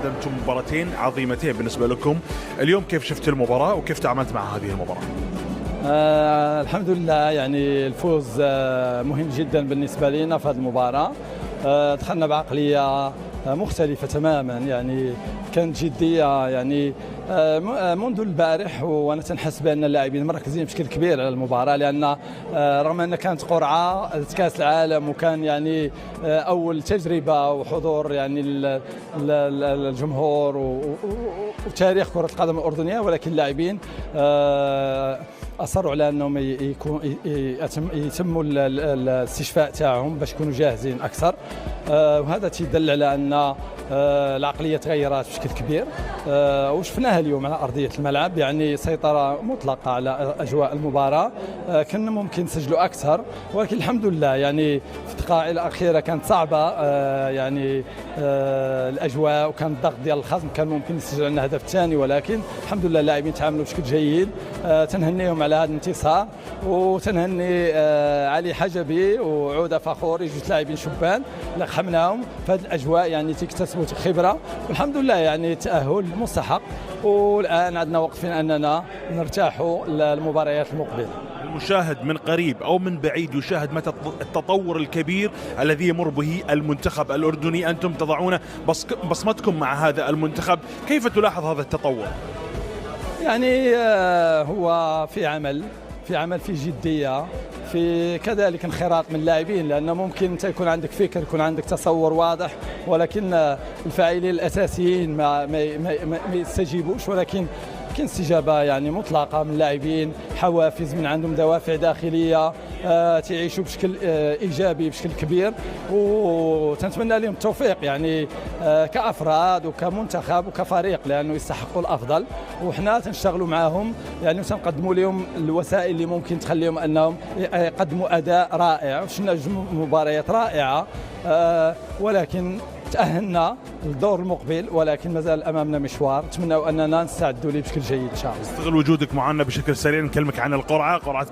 قدمتم مباراتين عظيمتين بالنسبة لكم. اليوم كيف شفت المباراة وكيف تعاملت مع هذه المباراة؟ الحمد لله، يعني الفوز مهم جدا بالنسبة لنا في هذه المباراة. دخلنا بعقلية مختلفة تماما، يعني كانت جدية يعني منذ البارح، وأنا تنحس بأن اللاعبين مركزين بشكل كبير على المباراة، لأن رغم أن كانت قرعة كأس العالم وكان يعني أول تجربة وحضور يعني الجمهور وتاريخ كرة القدم الأردنية، ولكن اللاعبين أصروا على أنهم يتموا الاستشفاء تاعهم باش يكونوا جاهزين أكثر، وهذا تدل على أن العقلية تغيرت بشكل كبير، وشفناها اليوم على أرضية الملعب، يعني سيطرة مطلقة على أجواء المباراة. كان ممكن نسجلوا أكثر، ولكن الحمد لله يعني في الدقائق الأخيرة كانت صعبة، يعني الأجواء وكان الضغط ديال الخصم، كان ممكن يسجل لنا هدف ثاني، ولكن الحمد لله اللاعبين تعاملوا بشكل جيد. تنهنيهم على هذا الانتصار، وتنهني علي حجبي وعودة فخوري، جوج لاعبين شبان اللي خمناهم في هذه الأجواء، يعني تكتسبوا خبرة، والحمد لله يعني تأهل مستحق، والآن عندنا وقت في أننا نرتاحوا للمباريات المقبلة. المشاهد من قريب أو من بعيد يشاهد متى التطور الكبير الذي يمر به المنتخب الأردني، أنتم تضعون بصمتكم مع هذا المنتخب، كيف تلاحظ هذا التطور؟ يعني هو في عمل في جدية، في كذلك انخراط من اللاعبين، لأنه ممكن أنت يكون عندك فكر، يكون عندك تصور واضح، ولكن الفاعلين الأساسيين ما يستجيبوش، ولكن كاين استجابة يعني مطلقة من اللاعبين، حوافز من عندهم، دوافع داخلية، تعيشوا بشكل إيجابي بشكل كبير، وتنتمنى لهم التوفيق يعني كأفراد وكمنتخب وكفريق، لأنه يستحقوا الأفضل، وحنا تنشتغلوا معهم يعني، وتنقدموا لهم الوسائل اللي ممكن تخليهم أنهم يقدموا أداء رائع. وشفنا مباريات رائعة، ولكن تأهلنا للدور المقبل، ولكن مازال أمامنا مشوار، نتمنى أننا نستعدوا له بشكل جيد إن شاء الله. استغل وجودك معنا بشكل سريع، نكلمك عن القرعة، قرعة